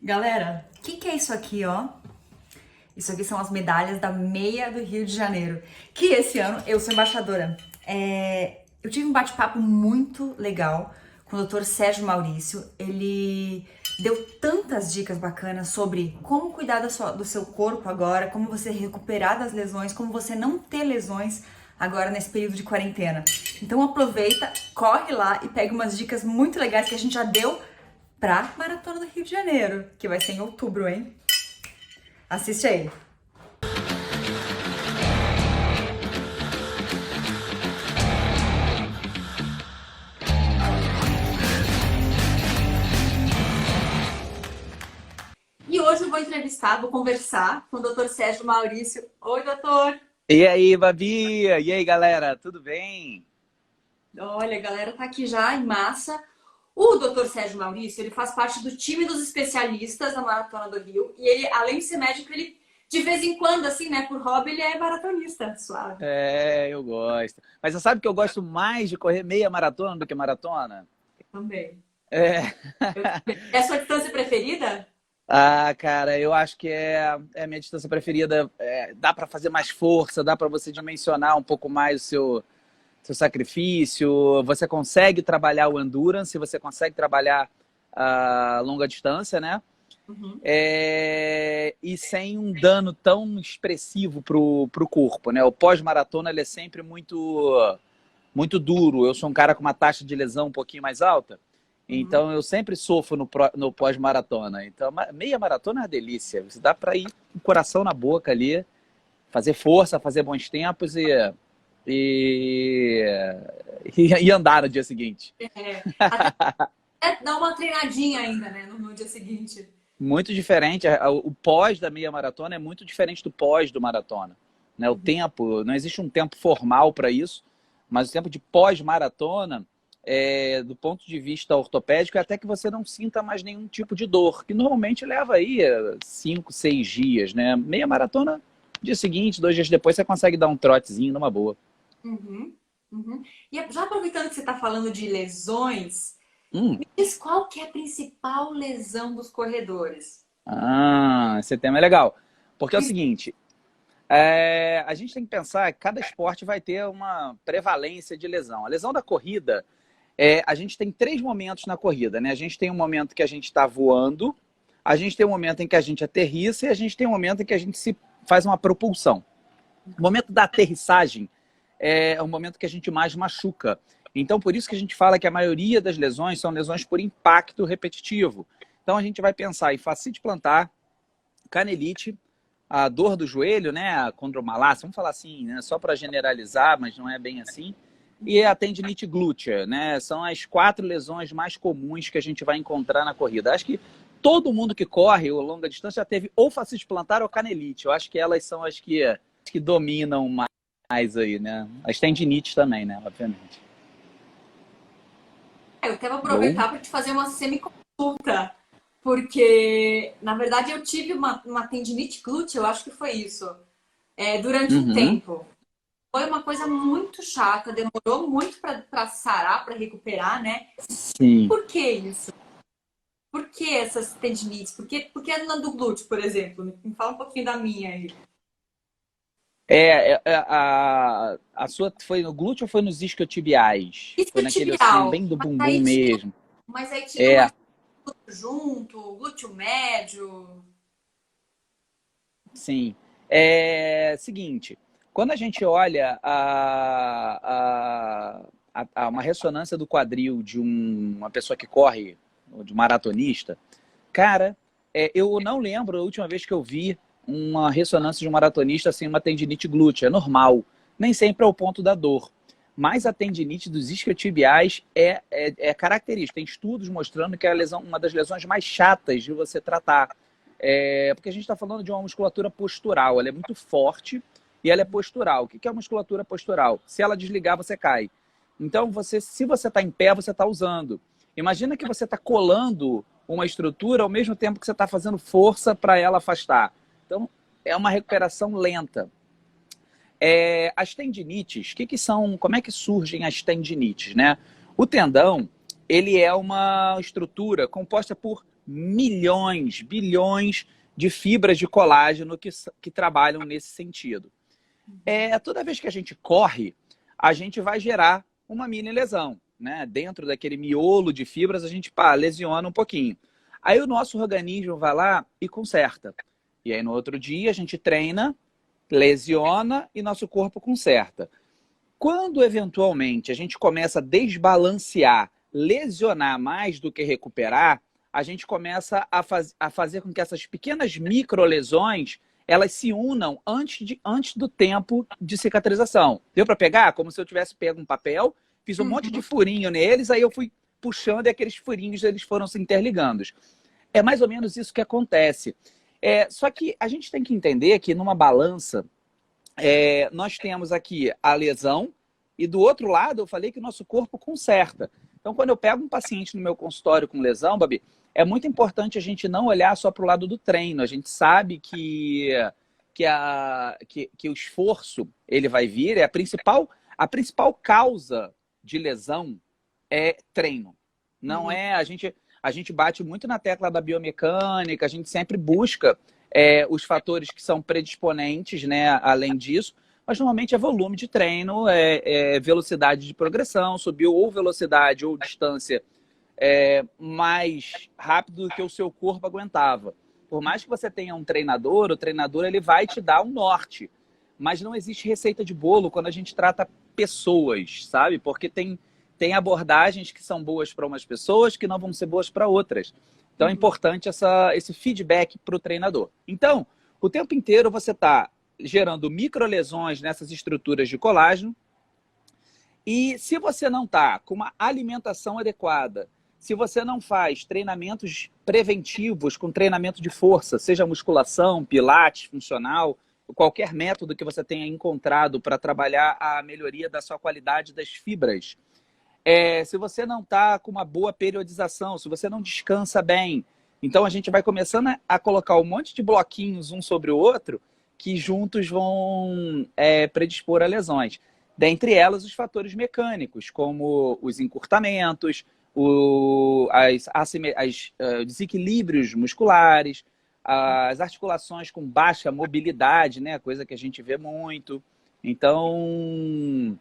Galera, o que é isso aqui, ó? Isso aqui são as medalhas da Meia do Rio de Janeiro. Que esse ano eu sou embaixadora. Eu tive um bate-papo muito legal com o Dr. Sérgio Maurício. Ele deu tantas dicas bacanas sobre como cuidar do seu corpo agora, como você recuperar das lesões, como você não ter lesões agora nesse período de quarentena. Então aproveita, corre lá e pega umas dicas muito legais que a gente já deu pra Maratona do Rio de Janeiro, que vai ser em outubro, hein? Assiste aí. E hoje eu vou entrevistar, vou conversar com o Dr. Sérgio Maurício. Oi, doutor! E aí, Babi? E aí, galera? Tudo bem? Olha, a galera tá aqui já em massa. O Dr. Sérgio Maurício, ele faz parte do time dos especialistas da Maratona do Rio. E ele, além de ser médico, ele, de vez em quando, assim, né, por hobby, ele é maratonista, suave. Eu gosto. Mas você sabe que eu gosto mais de correr meia maratona do que maratona? Também. É. É a sua distância preferida? Ah, cara, eu acho que é a minha distância preferida. Dá para fazer mais força, dá para você dimensionar um pouco mais seu sacrifício. Você consegue trabalhar o endurance, você consegue trabalhar a longa distância, né? Uhum. E sem um dano tão expressivo pro corpo, né? O pós-maratona ele é sempre muito duro. Eu sou um cara com uma taxa de lesão um pouquinho mais alta, Uhum. então eu sempre sofro no pós-maratona. Então, meia maratona é uma delícia. Você dá para ir com o coração na boca ali, fazer força, fazer bons tempos e, e andar no dia seguinte. Até dar uma treinadinha ainda, né, no dia seguinte. Muito diferente. O pós da meia maratona é muito diferente do pós do maratona, né? O Uhum. tempo, não existe um tempo formal para isso, mas o tempo de pós-maratona, do ponto de vista ortopédico, é até que você não sinta mais nenhum tipo de dor, que normalmente leva aí 5, 6 dias, né? Meia maratona, dia seguinte, 2 dias depois, você consegue dar um trotezinho numa boa. Uhum. Uhum. E já aproveitando que você está falando de lesões, Hum. me diz qual que é a principal lesão dos corredores? Esse tema é legal. Porque é o seguinte, a gente tem que pensar que cada esporte vai ter uma prevalência de lesão. A lesão da corrida, a gente tem 3 momentos na corrida, né? A gente tem um momento que a gente está voando, a gente tem um momento em que a gente aterrissa e a gente tem um momento em que a gente se faz uma propulsão. O momento da aterrissagem é o momento que a gente mais machuca. Então, por isso que a gente fala que a maioria das lesões são lesões por impacto repetitivo. Então, a gente vai pensar em fascite plantar, canelite, a dor do joelho, né, a condromalácia, vamos falar assim, né, só para generalizar, mas não é bem assim, e a tendinite glútea, né, são as 4 lesões mais comuns que a gente vai encontrar na corrida. Acho que todo mundo que corre ou longa distância já teve ou fascite plantar ou canelite. Eu acho que elas são as que dominam mais aí, né, as tendinites também, né, obviamente. Eu quero Alô? aproveitar para te fazer uma semi-consulta, porque, na verdade, eu tive uma tendinite glútea, eu acho que foi isso, durante um Uhum. tempo. Foi uma coisa muito chata, demorou muito para sarar, para recuperar, né? Sim. Por que isso? Por que essas tendinites? Por que a do glúteo, por exemplo? Me fala um pouquinho da minha aí. A sua foi no glúteo ou foi nos isquiotibiais? Foi naquele assim, Isquiotibial. bem do bumbum mesmo. Mas aí tinha É, uma glúteo junto, glúteo médio. sim. Seguinte, quando a gente olha uma ressonância do quadril de uma pessoa que corre, de um maratonista, cara, eu não lembro a última vez que eu vi uma ressonância de um maratonista sem uma tendinite glútea. É normal. Nem sempre é o ponto da dor. Mas a tendinite dos isquiotibiais é característica. Tem estudos mostrando que é uma das lesões mais chatas de você tratar. Porque a gente está falando de uma musculatura postural. Ela é muito forte e ela é postural. O que é a musculatura postural? Se ela desligar, você cai. Então, se você está em pé, você está usando. Imagina que você está colando uma estrutura ao mesmo tempo que você está fazendo força para ela afastar. Então, é uma recuperação lenta. As tendinites, como é que surgem as tendinites, né? O tendão, ele é uma estrutura composta por milhões, bilhões de fibras de colágeno que trabalham nesse sentido. Toda vez que a gente corre, a gente vai gerar uma mini lesão, né? Dentro daquele miolo de fibras, a gente lesiona um pouquinho. Aí o nosso organismo vai lá e conserta. E aí no outro dia a gente treina, lesiona e nosso corpo conserta. Quando eventualmente a gente começa a desbalancear, lesionar mais do que recuperar, a gente começa a fazer com que essas pequenas microlesões elas se unam antes do tempo de cicatrização. Deu para pegar? Como se eu tivesse pego um papel, fiz um monte de furinho neles, aí eu fui puxando e aqueles furinhos eles foram se interligando. É mais ou menos isso que acontece. Só que a gente tem que entender que numa balança, nós temos aqui a lesão e do outro lado eu falei que o nosso corpo conserta. Então, quando eu pego um paciente no meu consultório com lesão, Babi, é muito importante a gente não olhar só para o lado do treino. A gente sabe que o esforço ele vai vir, a principal causa de lesão é treino. Não é a gente bate muito na tecla da biomecânica, a gente sempre busca os fatores que são predisponentes, né, além disso, mas normalmente é volume de treino, velocidade de progressão, subiu ou velocidade ou distância mais rápido do que o seu corpo aguentava. Por mais que você tenha um treinador, o treinador ele vai te dar um norte, mas não existe receita de bolo quando a gente trata pessoas, sabe? Porque tem abordagens que são boas para umas pessoas que não vão ser boas para outras. Então é importante esse feedback para o treinador. Então, o tempo inteiro você está gerando microlesões nessas estruturas de colágeno e se você não está com uma alimentação adequada, se você não faz treinamentos preventivos com treinamento de força, seja musculação, pilates, funcional, qualquer método que você tenha encontrado para trabalhar a melhoria da sua qualidade das fibras, se você não está com uma boa periodização, se você não descansa bem, então a gente vai começando a colocar um monte de bloquinhos um sobre o outro que juntos vão predispor a lesões. Dentre elas, os fatores mecânicos, como os encurtamentos, os desequilíbrios musculares, as articulações com baixa mobilidade, né? Coisa que a gente vê muito. Então,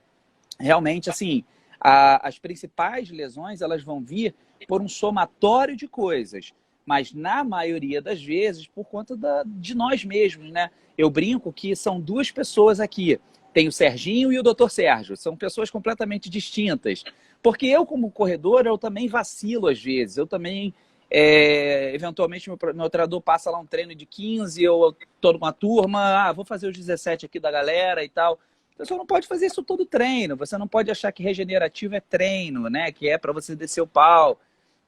realmente, assim, as principais lesões elas vão vir por um somatório de coisas, mas na maioria das vezes por conta de nós mesmos, né? Eu brinco que são duas pessoas aqui. Tem o Serginho e o Dr. Sérgio. São pessoas completamente distintas. Porque eu, como corredor, eu também vacilo às vezes. Eu também, eventualmente, meu treinador passa lá um treino de 15, eu estou numa turma, vou fazer os 17 aqui da galera e tal. Você não pode fazer isso todo treino. Você não pode achar que regenerativo é treino, né? Que é para você descer o pau.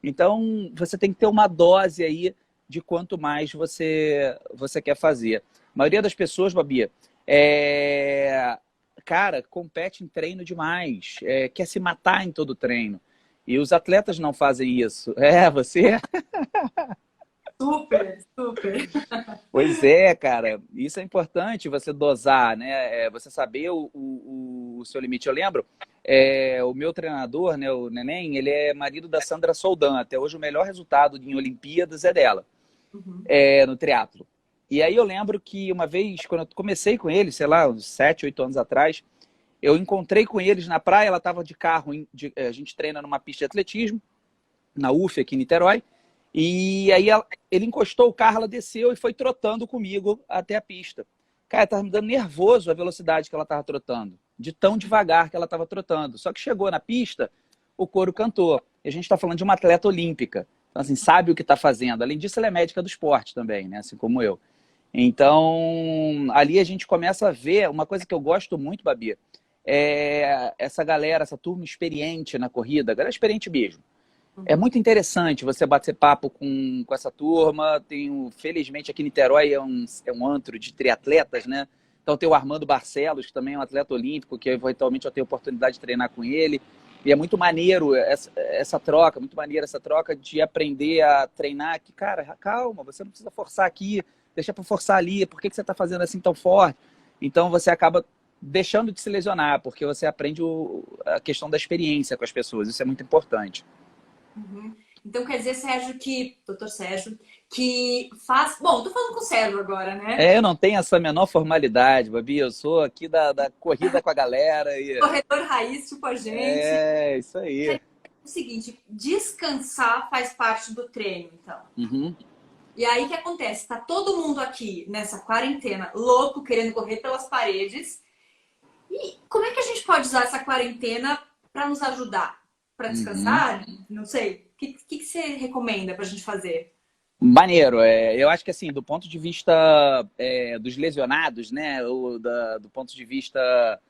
Então, você tem que ter uma dose aí de quanto mais você quer fazer. A maioria das pessoas, Babi, cara, compete em treino demais. Quer se matar em todo treino. E os atletas não fazem isso. Você... Super, super. Pois é, cara. Isso é importante, você dosar, né? Você saber o seu limite. Eu lembro, o meu treinador, né, o Neném, ele é marido da Sandra Soldan. Até hoje o melhor resultado em Olimpíadas é dela, no triatlo. E aí eu lembro que uma vez, quando eu comecei com ele, sei lá, uns 7, 8 anos atrás, eu encontrei com eles na praia, ela estava de carro, a gente treina numa pista de atletismo, na UF, aqui em Niterói, e aí ele encostou o carro, ela desceu e foi trotando comigo até a pista. Cara, estava me dando nervoso a velocidade que ela estava trotando, de tão devagar que ela estava trotando. Só que chegou na pista, o coro cantou. E a gente está falando de uma atleta olímpica, então assim, sabe o que está fazendo. Além disso, ela é médica do esporte também, né? Assim como eu. Então, ali a gente começa a ver uma coisa que eu gosto muito, Babi, essa galera, essa turma experiente na corrida, galera experiente mesmo. É muito interessante você bater papo com essa turma. Felizmente, aqui em Niterói é um antro de triatletas, né? Então tem o Armando Barcelos, que também é um atleta olímpico, que eventualmente eu tenho a oportunidade de treinar com ele. E é muito maneiro essa troca, muito maneiro essa troca de aprender a treinar. Que, cara, calma, você não precisa forçar aqui, deixa para forçar ali. Por que você está fazendo assim tão forte? Então você acaba deixando de se lesionar, porque você aprende a questão da experiência com as pessoas. Isso é muito importante. Então quer dizer, Sérgio, doutor Sérgio, que faz. Bom, tô falando com o Sérgio agora, né? Eu não tenho essa menor formalidade, Babi. Eu sou aqui da corrida com a galera. Corredor raiz, tipo a gente. É, isso aí. O seguinte, descansar faz parte do treino, então. Uhum. E aí o que acontece? Tá todo mundo aqui nessa quarentena, louco, querendo correr pelas paredes. E como é que a gente pode usar essa quarentena para nos ajudar? Para Uhum. descansar? Não sei. O que você recomenda para a gente fazer? Maneiro. Eu acho que assim, do ponto de vista dos lesionados, né? Do ponto de vista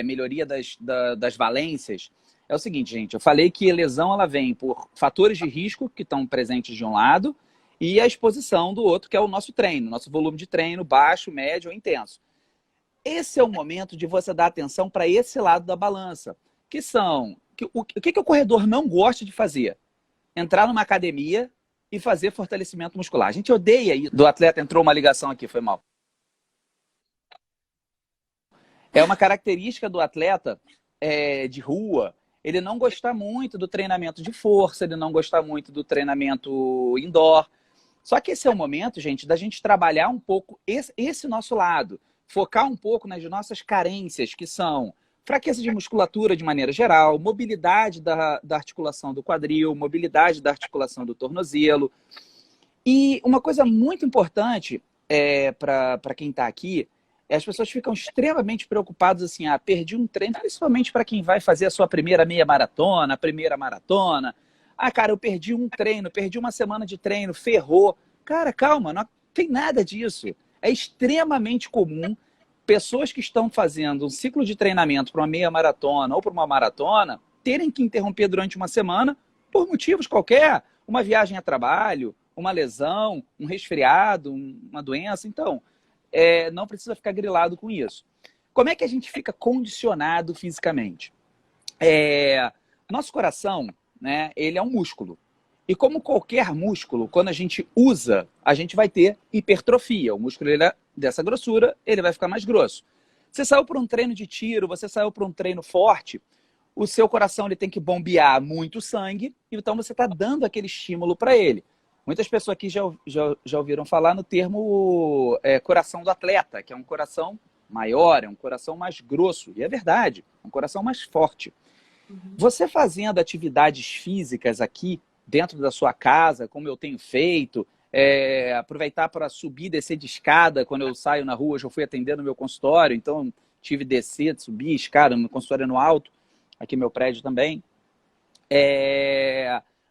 melhoria das valências, é o seguinte, gente. Eu falei que a lesão ela vem por fatores de risco que estão presentes de um lado e a exposição do outro, que é o nosso treino, nosso volume de treino baixo, médio ou intenso. Esse é o momento de você dar atenção para esse lado da balança, que são o que o corredor não gosta de fazer? Entrar numa academia e fazer fortalecimento muscular. A gente odeia isso. Do atleta entrou uma ligação aqui, foi mal. É uma característica do atleta de rua, ele não gostar muito do treinamento de força, ele não gostar muito do treinamento indoor. Só que esse é o momento, gente, da gente trabalhar um pouco esse nosso lado, focar um pouco nas nossas carências, que são fraqueza de musculatura de maneira geral, mobilidade da articulação do quadril, mobilidade da articulação do tornozelo. E uma coisa muito importante para quem está aqui, as pessoas ficam extremamente preocupadas assim, perdi um treino, principalmente para quem vai fazer a sua primeira meia maratona, a primeira maratona. Cara, eu perdi um treino, perdi uma semana de treino, ferrou. Cara, calma, não tem nada disso. É extremamente comum pessoas que estão fazendo um ciclo de treinamento para uma meia maratona ou para uma maratona terem que interromper durante uma semana por motivos qualquer, uma viagem a trabalho, uma lesão, um resfriado, uma doença. Então, não precisa ficar grilado com isso. Como é que a gente fica condicionado fisicamente? Nosso coração, né, ele é um músculo. E como qualquer músculo, quando a gente usa, a gente vai ter hipertrofia. O músculo ele é dessa grossura, ele vai ficar mais grosso. Você saiu para um treino de tiro, você saiu para um treino forte, o seu coração ele tem que bombear muito sangue, então você está dando aquele estímulo para ele. Muitas pessoas aqui já ouviram falar no termo coração do atleta, que é um coração maior, é um coração mais grosso. E é verdade, é um coração mais forte. Você fazendo atividades físicas aqui, dentro da sua casa, como eu tenho feito, aproveitar para subir e descer de escada, quando eu saio na rua, eu já fui atender no meu consultório, então tive de descer, de subir escada, no meu consultório no alto, aqui meu prédio também.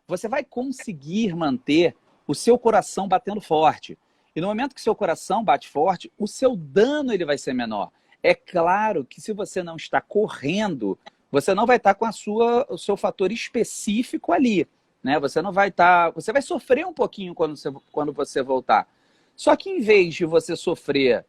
Você vai conseguir manter o seu coração batendo forte. E no momento que seu coração bate forte, o seu dano ele vai ser menor. É claro que se você não está correndo, você não vai estar com o seu fator específico ali, né? Você não vai estar, você vai sofrer um pouquinho quando você voltar. Só que em vez de você sofrer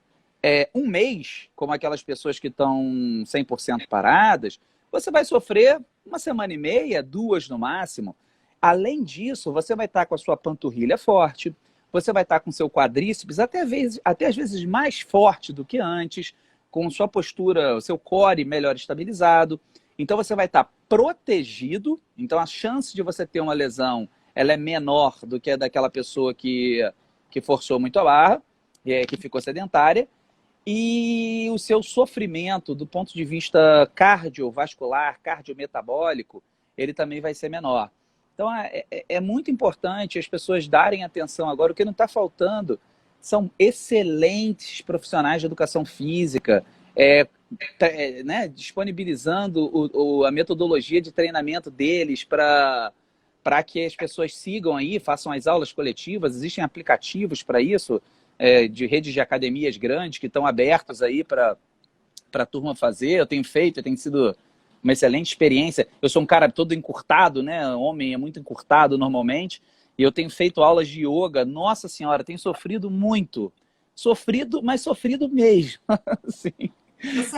um mês, como aquelas pessoas que estão 100% paradas, você vai sofrer uma semana e meia, 2 no máximo. Além disso, você vai estar com a sua panturrilha forte, você vai estar com o seu quadríceps até às vezes mais forte do que antes, com sua postura, o seu core melhor estabilizado. Então você vai estar protegido, então a chance de você ter uma lesão ela é menor do que a daquela pessoa que forçou muito a barra, que ficou sedentária, e o seu sofrimento do ponto de vista cardiovascular, cardiometabólico, ele também vai ser menor. Então é muito importante as pessoas darem atenção agora. O que não está faltando são excelentes profissionais de educação física, né, disponibilizando a metodologia de treinamento deles para que as pessoas sigam aí, façam as aulas coletivas. Existem aplicativos para isso, de redes de academias grandes que estão abertos aí para a turma fazer. Eu tenho feito, tem sido uma excelente experiência. Eu sou um cara todo encurtado, né? Homem é muito encurtado normalmente, e eu tenho feito aulas de yoga. Nossa senhora, tenho sofrido muito. Sofrido, mas sofrido mesmo. Assim.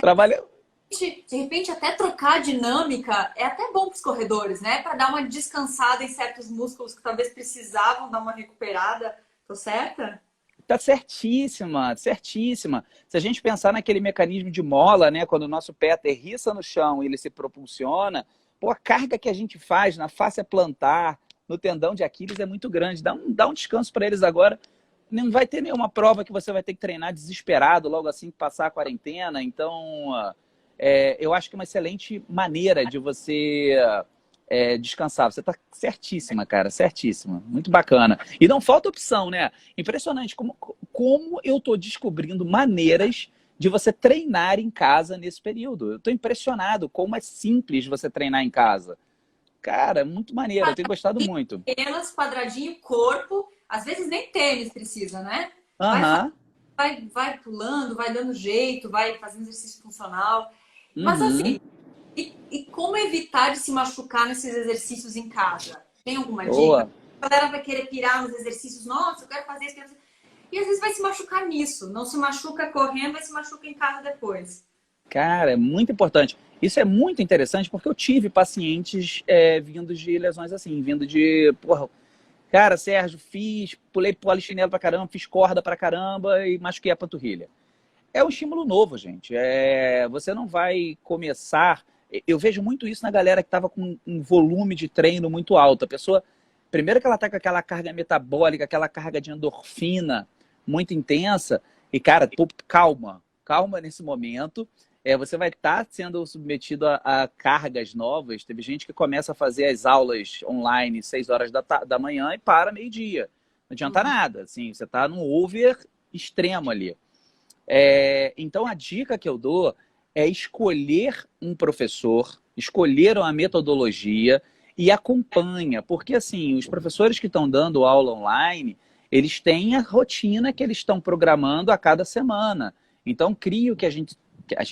Trabalha... De repente, até trocar a dinâmica é até bom para os corredores, né? Para dar uma descansada em certos músculos que talvez precisavam dar uma recuperada. Tô certa? Tá certíssima, certíssima. Se a gente pensar naquele mecanismo de mola, né? Quando o nosso pé aterrissa no chão e ele se propulsiona, pô, a carga que a gente faz na face plantar, no tendão de Aquiles é muito grande. Dá um descanso para eles agora. Não vai ter nenhuma prova que você vai ter que treinar desesperado logo assim que passar a quarentena. Então, eu acho que é uma excelente maneira de você descansar. Você está certíssima, cara, certíssima. Muito bacana. E não falta opção, né? Impressionante como eu estou descobrindo maneiras de você treinar em casa nesse período. Eu estou impressionado como é simples você treinar em casa. Cara, muito maneiro. Eu tenho gostado muito. Apenas quadradinho, corpo. Às vezes nem tênis precisa, né? Aham. Vai pulando, vai dando jeito, vai fazendo exercício funcional. Mas Uhum. assim, e como evitar de se machucar nesses exercícios em casa? Tem alguma dica? Boa. A galera vai querer pirar nos exercícios. Nossa, eu quero fazer isso, quero fazer isso. E às vezes vai se machucar nisso. Não se machuca correndo, mas se machuca em casa depois. Cara, é muito importante. Isso é muito interessante porque eu tive pacientes vindos de lesões assim, vindo de, porra, cara, Sérgio, pulei polichinelo pra caramba, fiz corda pra caramba e machuquei a panturrilha. É um estímulo novo, gente. Você não vai começar. Eu vejo muito isso na galera que estava com um volume de treino muito alto. A pessoa, primeiro que ela está com aquela carga metabólica, aquela carga de endorfina muito intensa, e, cara, pô, calma, calma nesse momento. Você vai estar sendo submetido a cargas novas. Teve gente que começa a fazer as aulas online 6 horas da manhã e para meio-dia. Não adianta nada. Assim, você está num over extremo ali. Então, a dica que eu dou é escolher um professor, escolher uma metodologia e acompanha. Porque, assim, os professores que estão dando aula online, eles têm a rotina que eles estão programando a cada semana. Então, cria o que a gente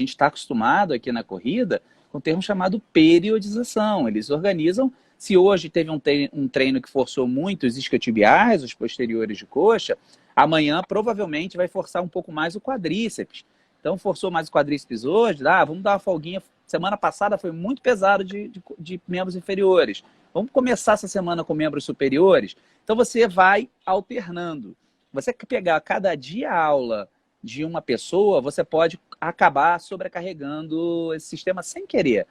está acostumado aqui na corrida com um termo chamado periodização. Eles organizam. Se hoje teve um treino que forçou muito os isquiotibiais, os posteriores de coxa, amanhã provavelmente vai forçar um pouco mais o quadríceps. Então, forçou mais o quadríceps hoje, vamos dar uma folguinha. Semana passada foi muito pesado de membros inferiores. Vamos começar essa semana com membros superiores? Então, você vai alternando. Você que pegar cada dia a aula de uma pessoa, você pode acabar sobrecarregando esse sistema sem querer.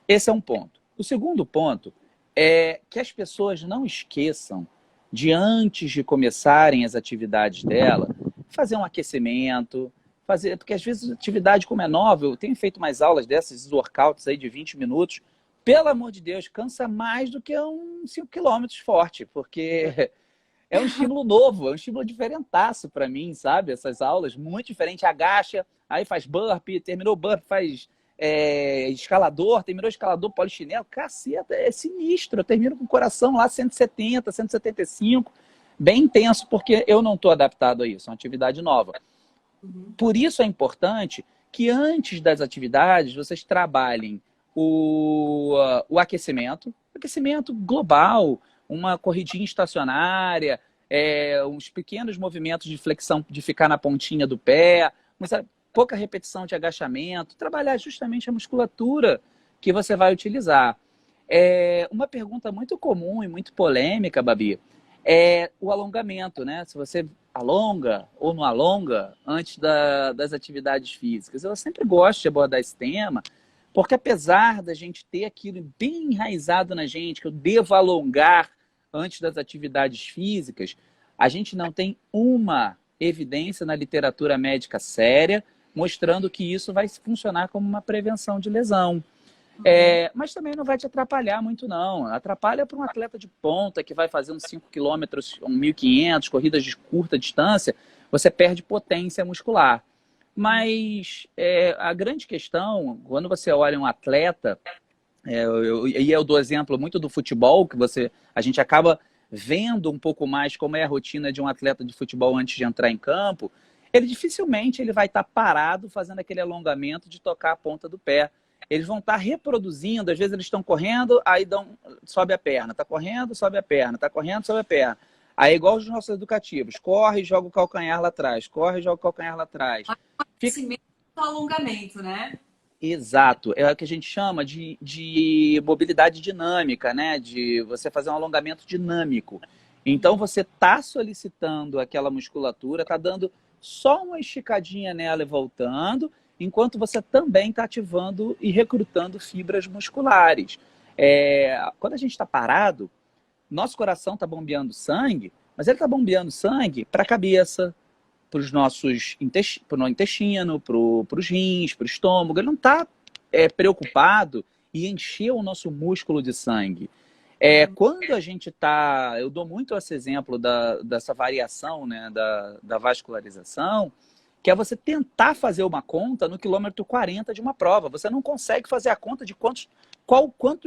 Esse é um ponto. O segundo ponto é que as pessoas não esqueçam de, antes de começarem as atividades dela, fazer um aquecimento, porque às vezes a atividade, como é nova, eu tenho feito mais aulas dessas, workouts aí de 20 minutos, pelo amor de Deus, cansa mais do que um 5 quilômetros forte, porque é um estímulo novo, é um estímulo diferentaço para mim, sabe? Essas aulas, muito diferente, agacha, aí faz burpee, terminou o burpee, faz escalador, terminou escalador, polichinelo, caceta, é sinistro, eu termino com o coração lá 170, 175, bem intenso, porque eu não estou adaptado a isso, é uma atividade nova. Por isso é importante que antes das atividades vocês trabalhem o aquecimento global, uma corridinha estacionária, uns pequenos movimentos de flexão, de ficar na pontinha do pé, pouca repetição de agachamento, trabalhar justamente a musculatura que você vai utilizar. Uma pergunta muito comum e muito polêmica, Babi, é o alongamento, né? Se você alonga ou não alonga antes das atividades físicas. Eu sempre gosto de abordar esse tema, porque apesar da gente ter aquilo bem enraizado na gente, que eu devo alongar antes das atividades físicas, a gente não tem uma evidência na literatura médica séria mostrando que isso vai funcionar como uma prevenção de lesão. Mas também não vai te atrapalhar muito, não. Atrapalha para um atleta de ponta que vai fazendo 5 quilômetros, 1.500, corridas de curta distância, você perde potência muscular. Mas a grande questão, quando você olha um atleta, e eu dou exemplo muito do futebol, que a gente acaba vendo um pouco mais como é a rotina de um atleta de futebol antes de entrar em campo, ele dificilmente vai estar parado fazendo aquele alongamento de tocar a ponta do pé. Eles vão estar reproduzindo, às vezes eles estão correndo, aí sobe a perna, está correndo, sobe a perna, está correndo, sobe a perna. Aí é igual os nossos educativos, corre e joga o calcanhar lá atrás, corre e joga o calcanhar lá atrás. Aquecimento do alongamento, né? Exato, é o que a gente chama de mobilidade dinâmica, né? De você fazer um alongamento dinâmico. Então você está solicitando aquela musculatura, está dando só uma esticadinha nela e voltando, enquanto você também está ativando e recrutando fibras musculares. Quando a gente está parado, nosso coração está bombeando sangue, mas ele está bombeando sangue para a cabeça, para os nossos intestino, para os rins, para o estômago. Ele não está preocupado em encher o nosso músculo de sangue. Quando a gente está... Eu dou muito esse exemplo dessa variação, né, da vascularização, que é você tentar fazer uma conta no quilômetro 40 de uma prova. Você não consegue fazer a conta de quantos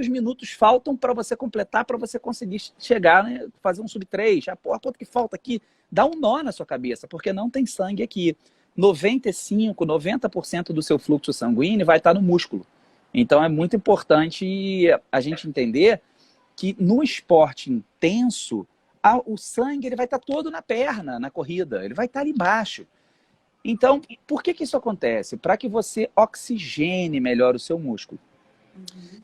minutos faltam para você completar, para você conseguir chegar, né, fazer um sub-3. Quanto que falta aqui? Dá um nó na sua cabeça, porque não tem sangue aqui. 95%, 90% do seu fluxo sanguíneo vai estar no músculo. Então é muito importante a gente entender que no esporte intenso, o sangue ele vai estar todo na perna, na corrida. Ele vai estar ali embaixo. Então, por que isso acontece? Para que você oxigene melhor o seu músculo.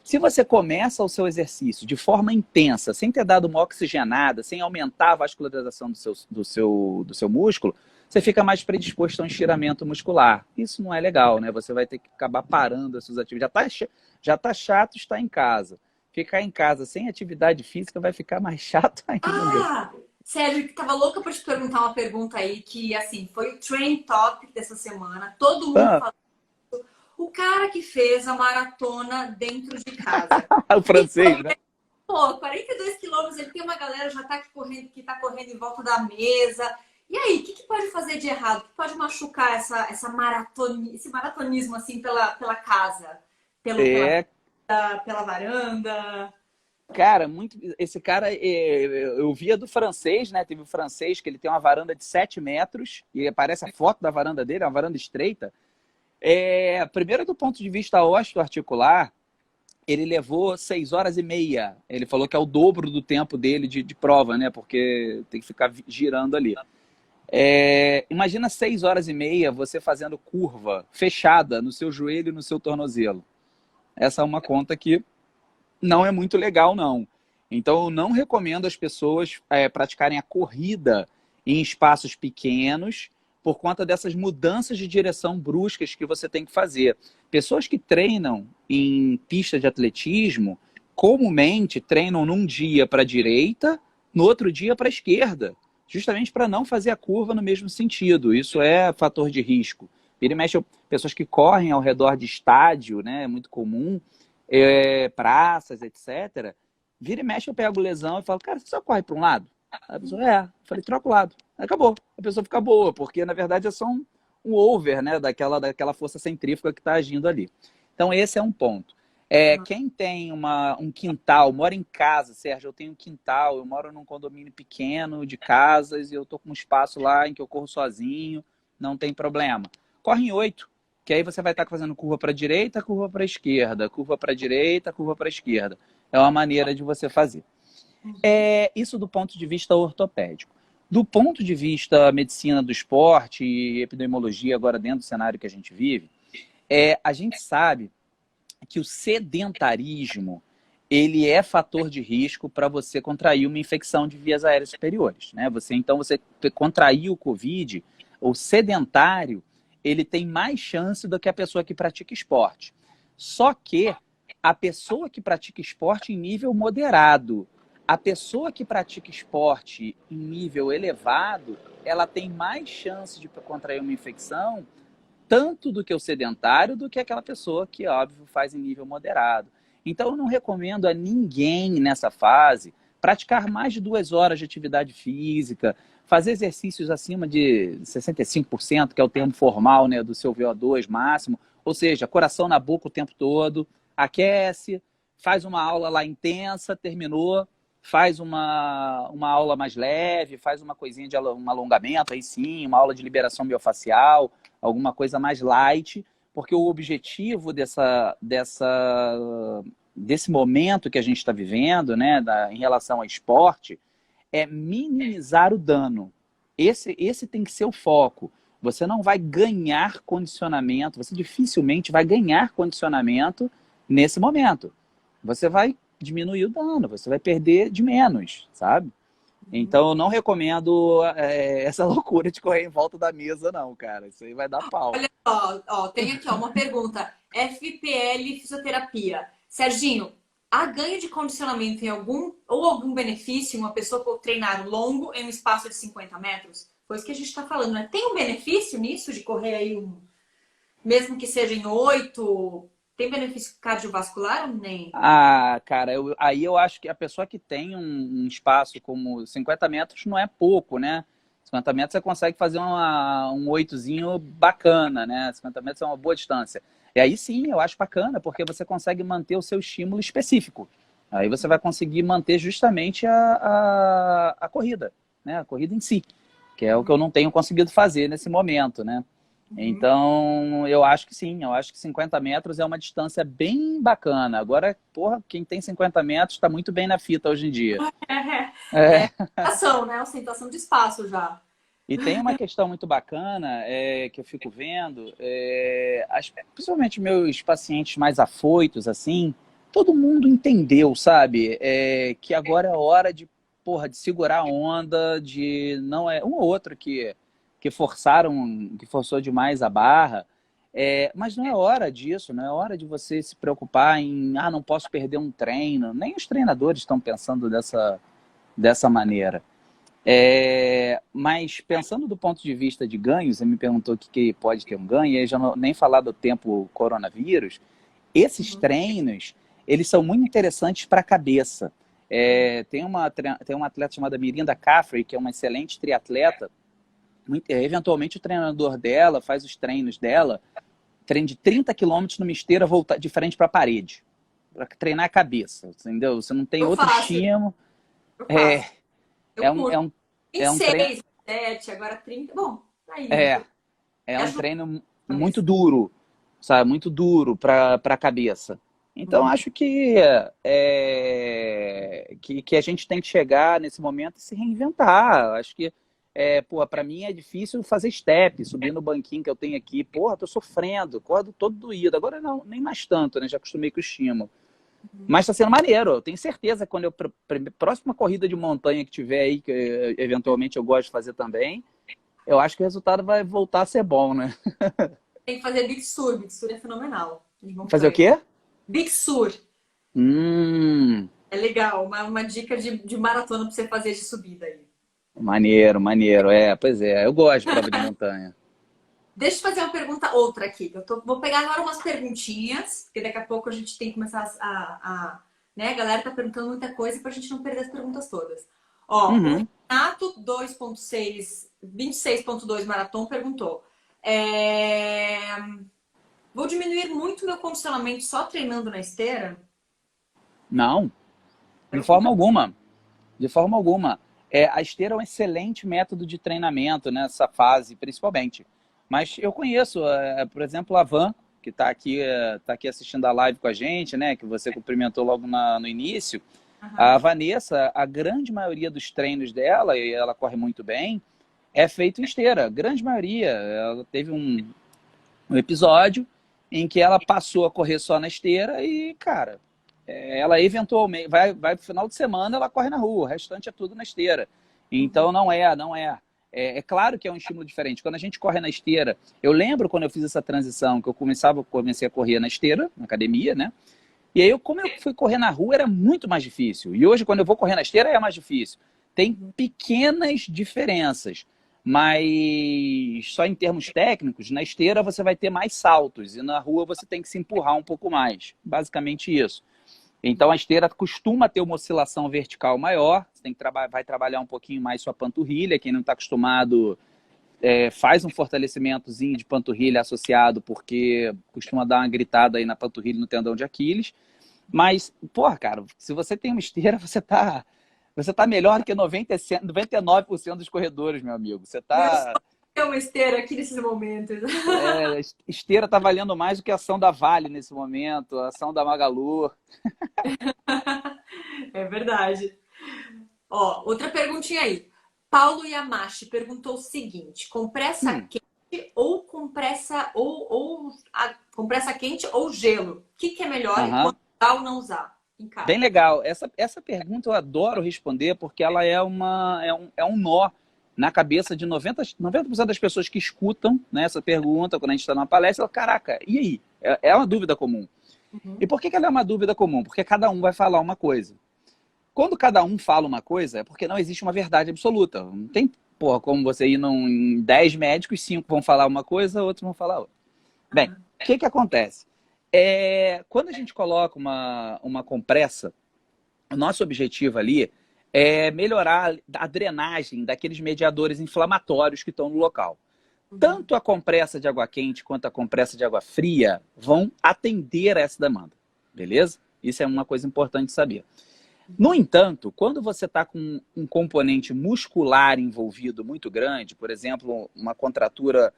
Se você começa o seu exercício de forma intensa, sem ter dado uma oxigenada, sem aumentar a vascularização do seu músculo, você fica mais predisposto a um estiramento muscular. Isso não é legal, né? Você vai ter que acabar parando as suas atividades. Já tá chato estar em casa. Ficar em casa sem atividade física vai ficar mais chato ainda. Sérgio, que tava louca para te perguntar uma pergunta aí, que assim, foi o trend topic dessa semana. Todo mundo falando. O cara que fez a maratona dentro de casa. O francês, né? Pô, 42 quilômetros, ele tem uma galera já tá que tá correndo em volta da mesa. E aí, o que pode fazer de errado? O que pode machucar esse maratonismo assim pela casa? Pela varanda? Cara, esse cara, eu via do francês, né? Teve o francês que ele tem uma varanda de 7 metros e aparece a foto da varanda dele, é uma varanda estreita. Primeiro, do ponto de vista osteoarticular, ele levou 6 horas e meia. Ele falou que é o dobro do tempo dele de prova, né? Porque tem que ficar girando ali. Imagina 6 horas e meia você fazendo curva fechada no seu joelho e no seu tornozelo. Essa é uma conta que não é muito legal, não. Então, eu não recomendo as pessoas praticarem a corrida em espaços pequenos por conta dessas mudanças de direção bruscas que você tem que fazer. Pessoas que treinam em pista de atletismo, comumente treinam num dia para a direita, no outro dia para a esquerda, justamente para não fazer a curva no mesmo sentido. Isso é fator de risco. Vira e mexe, pessoas que correm ao redor de estádio, né, é muito comum, praças, etc. Vira e mexe, eu pego lesão e falo, cara, você só corre para um lado? A pessoa, eu falei, troca o lado. Acabou. A pessoa fica boa, porque na verdade é só um over, né, daquela força centrífuga que está agindo ali. Então esse é um ponto. Quem tem um quintal, mora em casa, Sérgio, eu tenho um quintal, eu moro num condomínio pequeno de casas e eu tô com um espaço lá em que eu corro sozinho, não tem problema. Corre em 8, que aí você vai estar fazendo curva para a direita, curva para a esquerda, curva para a direita, curva para a esquerda. É uma maneira de você fazer. Isso do ponto de vista ortopédico. Do ponto de vista medicina do esporte e epidemiologia, agora dentro do cenário que a gente vive, a gente sabe que o sedentarismo ele é fator de risco para você contrair uma infecção de vias aéreas superiores, né? Então, você contrair o Covid, o sedentário, ele tem mais chance do que a pessoa que pratica esporte. Só que a pessoa que pratica esporte em nível moderado, a pessoa que pratica esporte em nível elevado, ela tem mais chance de contrair uma infecção tanto do que o sedentário, do que aquela pessoa que, óbvio, faz em nível moderado. Então, eu não recomendo a ninguém nessa fase praticar mais de 2 horas de atividade física, fazer exercícios acima de 65%, que é o termo formal, né, do seu VO2 máximo, ou seja, coração na boca o tempo todo, aquece, faz uma aula lá intensa, terminou, faz uma aula mais leve, faz uma coisinha de um alongamento, aí sim, uma aula de liberação miofascial, alguma coisa mais light, porque o objetivo desse momento que a gente está vivendo, né, em relação ao esporte, é minimizar o dano. Esse tem que ser o foco. Você não vai ganhar condicionamento, você dificilmente vai ganhar condicionamento nesse momento. Você vai diminuir o dano, você vai perder de menos, sabe? Então, eu não recomendo essa loucura de correr em volta da mesa, não, cara. Isso aí vai dar pau. Olha só, tem aqui uma pergunta. FPL Fisioterapia. Serginho, há ganho de condicionamento em algum benefício em uma pessoa por treinar longo em um espaço de 50 metros? Foi isso que a gente está falando, né? Tem um benefício nisso de correr aí, mesmo que seja em 8? Tem benefício cardiovascular ou nem? Ah, cara, aí eu acho que a pessoa que tem um espaço como 50 metros não é pouco, né? 50 metros você consegue fazer um oitozinho bacana, né? 50 metros é uma boa distância. E aí sim, eu acho bacana, porque você consegue manter o seu estímulo específico. Aí você vai conseguir manter justamente a corrida, né? A corrida em si, que é o que eu não tenho conseguido fazer nesse momento, né? Uhum. Então, eu acho que sim, eu acho que 50 metros é uma distância bem bacana. Agora, porra, quem tem 50 metros está muito bem na fita hoje em dia. É, É, ostentação, né? Ostentação de espaço já. e tem uma questão muito bacana que eu fico vendo, principalmente meus pacientes mais afoitos, assim, todo mundo entendeu, sabe? Que agora é hora de, porra, de segurar a onda, de não é um ou outro que forçou demais a barra, mas não é hora disso, não é hora de você se preocupar em, não posso perder um treino. Nem os treinadores estão pensando dessa maneira. Mas pensando do ponto de vista de ganhos, você me perguntou o que pode ter um ganho, e aí já nem falar do tempo coronavírus, esses Uhum. treinos, eles são muito interessantes para a cabeça. Tem uma atleta chamada Mirinda Caffrey, que é uma excelente triatleta. Eventualmente o treinador dela faz os treinos dela, treino de 30 quilômetros numa esteira voltar de frente para a parede, para treinar a cabeça, entendeu? Você não tem Eu outro faço, estímulo. eu É, faço. é Eu um, curto. é um, é um treino. 26, 7, agora 30. Bom, tá aí, né? É, É Me um ajuda treino a muito cabeça. duro, sabe? Muito duro para a cabeça. Então, Uhum. acho que a gente tem que chegar nesse momento e se reinventar. Acho que, para mim é difícil fazer step, subir no banquinho que eu tenho aqui. Porra, tô sofrendo, acordo todo doído. Agora não, nem mais tanto, né? Já acostumei com o estímulo. Mas está sendo maneiro. Eu tenho certeza que quando próxima corrida de montanha que tiver aí, que eventualmente eu gosto de fazer também, eu acho que o resultado vai voltar a ser bom, né? Tem que fazer Big Sur. Big Sur é fenomenal. De Fazer o montanha. quê? Big Sur. Hum, É legal. Uma dica de maratona pra você fazer de subida aí. maneiro, maneiro. Pois é, eu gosto de prova de montanha. Deixa eu fazer uma pergunta outra aqui. Vou pegar agora umas perguntinhas, porque daqui a pouco a gente tem que começar né? A galera tá perguntando muita coisa pra gente não perder as perguntas todas. Ó, o Uhum. Renato 26.2 Marathon perguntou. é, Vou diminuir muito meu condicionamento só treinando na esteira? Não, de forma Pergunta. alguma. De forma alguma. A esteira é um excelente método de treinamento nessa fase, principalmente. Mas eu conheço, por exemplo, a Van, que tá aqui assistindo a live com a gente, né? Que você cumprimentou logo no início. Aham. A Vanessa, a grande maioria dos treinos dela, e ela corre muito bem, é feito em esteira. A grande maioria. Ela teve um episódio em que ela passou a correr só na esteira e, cara, ela eventualmente vai pro final de semana, ela corre na rua, o restante é tudo na esteira. Então não é. É claro que é um estímulo diferente. Quando a gente corre na esteira, eu lembro quando eu fiz essa transição, que eu comecei a correr na esteira, na academia, né? E aí, como eu fui correr na rua, era muito mais difícil. E hoje, quando eu vou correr na esteira, é mais difícil. Tem pequenas diferenças, mas só em termos técnicos, na esteira você vai ter mais saltos e na rua você tem que se empurrar um pouco mais. Basicamente isso. Então a esteira costuma ter uma oscilação vertical maior, você vai trabalhar um pouquinho mais sua panturrilha, quem não está acostumado faz um fortalecimentozinho de panturrilha associado, porque costuma dar uma gritada aí na panturrilha e no tendão de Aquiles. Mas, porra, cara, se você tem uma esteira, você tá melhor que 99% dos corredores, meu amigo. Você Meu tá. sonho é uma esteira aqui nesses momentos. Esteira tá valendo mais do que a ação da Vale nesse momento, a ação da Magalu. É verdade. Ó, outra perguntinha aí. Paulo Yamashi perguntou o seguinte: compressa Hum, quente ou compressa quente ou gelo? O que é melhor e quando aham. usar ou não usar em Bem casa? legal. Essa pergunta eu adoro responder porque ela é um nó na cabeça de 90% das pessoas que escutam, né, essa pergunta quando a gente está numa palestra. Caraca, e aí? É uma dúvida comum. E por que ela é uma dúvida comum? Porque cada um vai falar uma coisa. Quando cada um fala uma coisa, é porque não existe uma verdade absoluta. Não tem, porra, como você ir em 10 médicos, 5 vão falar uma coisa, outros vão falar outra. Bem, o que acontece? Quando a gente coloca uma compressa, o nosso objetivo ali é melhorar a drenagem daqueles mediadores inflamatórios que estão no local. Tanto a compressa de água quente quanto a compressa de água fria vão atender a essa demanda, beleza? Isso é uma coisa importante saber. No entanto, quando você está com um componente muscular envolvido muito grande, por exemplo, uma contratura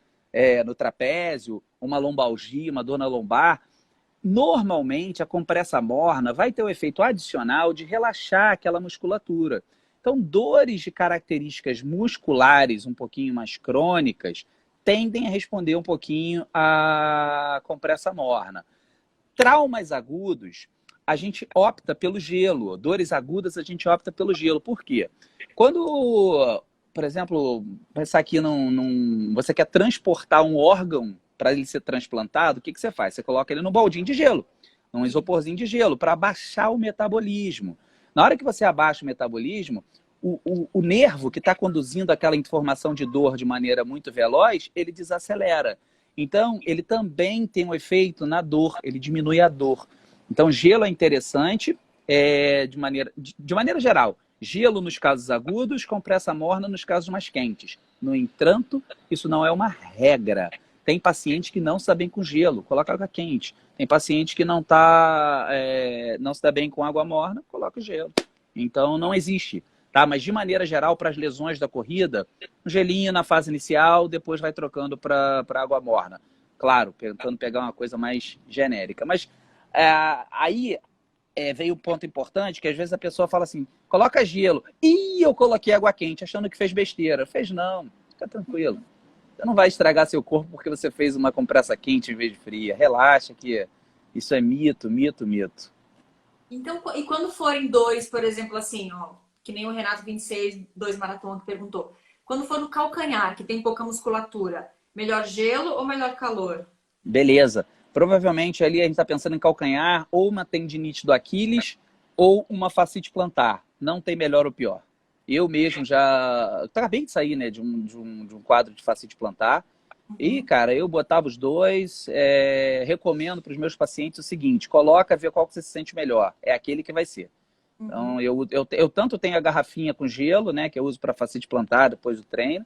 no trapézio, uma lombalgia, uma dor na lombar, normalmente a compressa morna vai ter o efeito adicional de relaxar aquela musculatura. Então, dores de características musculares um pouquinho mais crônicas tendem a responder um pouquinho à compressa morna. Traumas agudos, a gente opta pelo gelo. Dores agudas, a gente opta pelo gelo. Por quê? Quando, por exemplo, pensar aqui você quer transportar um órgão para ele ser transplantado, o que você faz? Você coloca ele num baldinho de gelo, num isoporzinho de gelo, para abaixar o metabolismo. Na hora que você abaixa o metabolismo, o nervo que está conduzindo aquela informação de dor de maneira muito veloz, ele desacelera. Então, ele também tem um efeito na dor, ele diminui a dor. Então, gelo é interessante de maneira geral. Gelo nos casos agudos, compressa morna nos casos mais quentes. No entanto, isso não é uma regra. Tem pacientes que não se dá bem com gelo, coloca água quente. Tem paciente que não se dá bem com água morna, coloca gelo. Então, não existe. Tá? Mas, de maneira geral, para as lesões da corrida, um gelinho na fase inicial, depois vai trocando para água morna. Claro, tentando pegar uma coisa mais genérica. Mas aí veio um ponto importante, que às vezes a pessoa fala assim, coloca gelo. Ih, eu coloquei água quente, achando que fez besteira. Fez não, fica tranquilo. Você não vai estragar seu corpo porque você fez uma compressa quente em vez de fria. Relaxa que isso é mito, mito, mito. Então, e quando forem dois, por exemplo, assim, ó, que nem o Renato 26, 2 maratona que perguntou. Quando for no calcanhar, que tem pouca musculatura, melhor gelo ou melhor calor? Beleza. Provavelmente ali a gente está pensando em calcanhar, ou uma tendinite do Aquiles, ou uma fascite plantar. Não tem melhor ou pior. Eu mesmo já acabei de sair, né, de um quadro de fascite plantar. E, cara, eu botava os dois. Recomendo para os meus pacientes o seguinte: coloca, vê qual que você se sente melhor. É aquele que vai ser. Então, eu tanto tenho a garrafinha com gelo, né, que eu uso para fascite plantar depois do treino,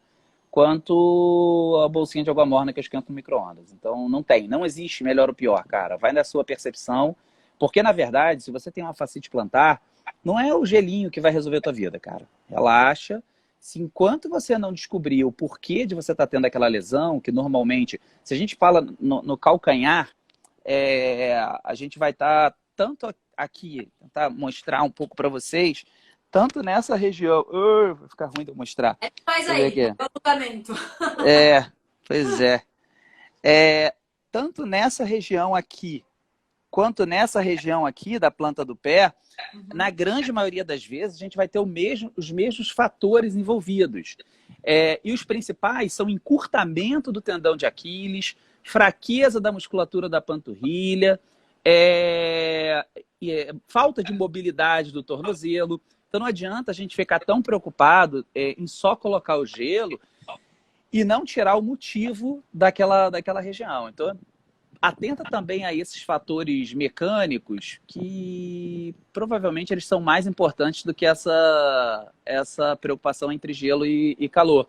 quanto a bolsinha de água morna que eu esquento no micro-ondas. Então, não existe melhor ou pior, cara. Vai na sua percepção, porque, na verdade, se você tem uma fascite plantar, não é o gelinho que vai resolver a tua vida, cara. Relaxa. Se enquanto você não descobrir o porquê de você estar tendo aquela lesão, que normalmente, se a gente fala no calcanhar, a gente vai estar tanto aqui, tentar mostrar um pouco para vocês, tanto nessa região. Vai ficar ruim de eu mostrar. Faz aí, é o julgamento. Pois é. Tanto nessa região aqui, quanto nessa região aqui da planta do pé, na grande maioria das vezes, a gente vai ter os mesmos fatores envolvidos. E os principais são encurtamento do tendão de Aquiles, fraqueza da musculatura da panturrilha, falta de mobilidade do tornozelo. Então não adianta a gente ficar tão preocupado em só colocar o gelo e não tirar o motivo daquela região. Então, atenta também a esses fatores mecânicos que provavelmente eles são mais importantes do que essa preocupação entre gelo e calor.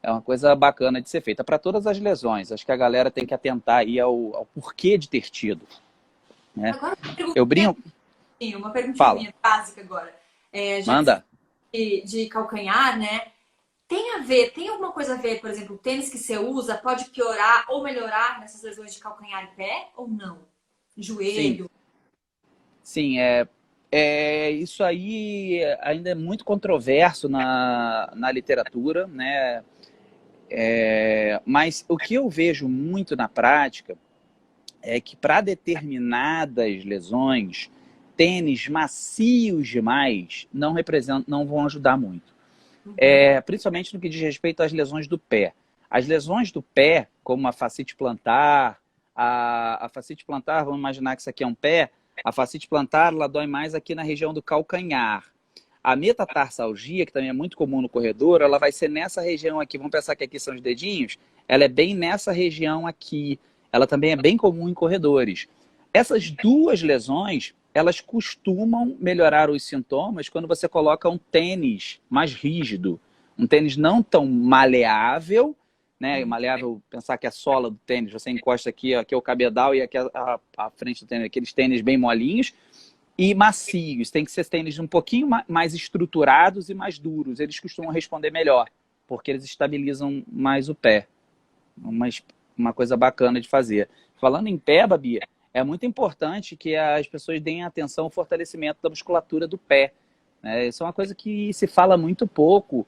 É uma coisa bacana de ser feita para todas as lesões. Acho que a galera tem que atentar aí ao porquê de ter tido. Né? Agora, Eu brinco. Uma perguntinha básica agora. Manda. De calcanhar, né? Tem alguma coisa a ver, por exemplo, o tênis que você usa pode piorar ou melhorar nessas lesões de calcanhar e pé ou não? Joelho? Sim, isso aí ainda é muito controverso na literatura, né? Mas o que eu vejo muito na prática é que para determinadas lesões, tênis macios demais não vão ajudar muito. Principalmente no que diz respeito às lesões do pé. As lesões do pé, como a fascite plantar, A fascite plantar, vamos imaginar que isso aqui é um pé, a fascite plantar, ela dói mais aqui na região do calcanhar. A metatarsalgia, que também é muito comum no corredor, ela vai ser nessa região aqui. Vamos pensar que aqui são os dedinhos. Ela é bem nessa região aqui. Ela também é bem comum em corredores. Essas duas lesões, elas costumam melhorar os sintomas quando você coloca um tênis mais rígido. Um tênis não tão maleável, né? Maleável, pensar que a sola do tênis, você encosta aqui, aqui é o cabedal e aqui a frente do tênis, aqueles tênis bem molinhos. E macios, tem que ser tênis um pouquinho mais estruturados e mais duros. Eles costumam responder melhor, porque eles estabilizam mais o pé. Uma coisa bacana de fazer. Falando em pé, Babi, é muito importante que as pessoas deem atenção ao fortalecimento da musculatura do pé. Isso é uma coisa que se fala muito pouco,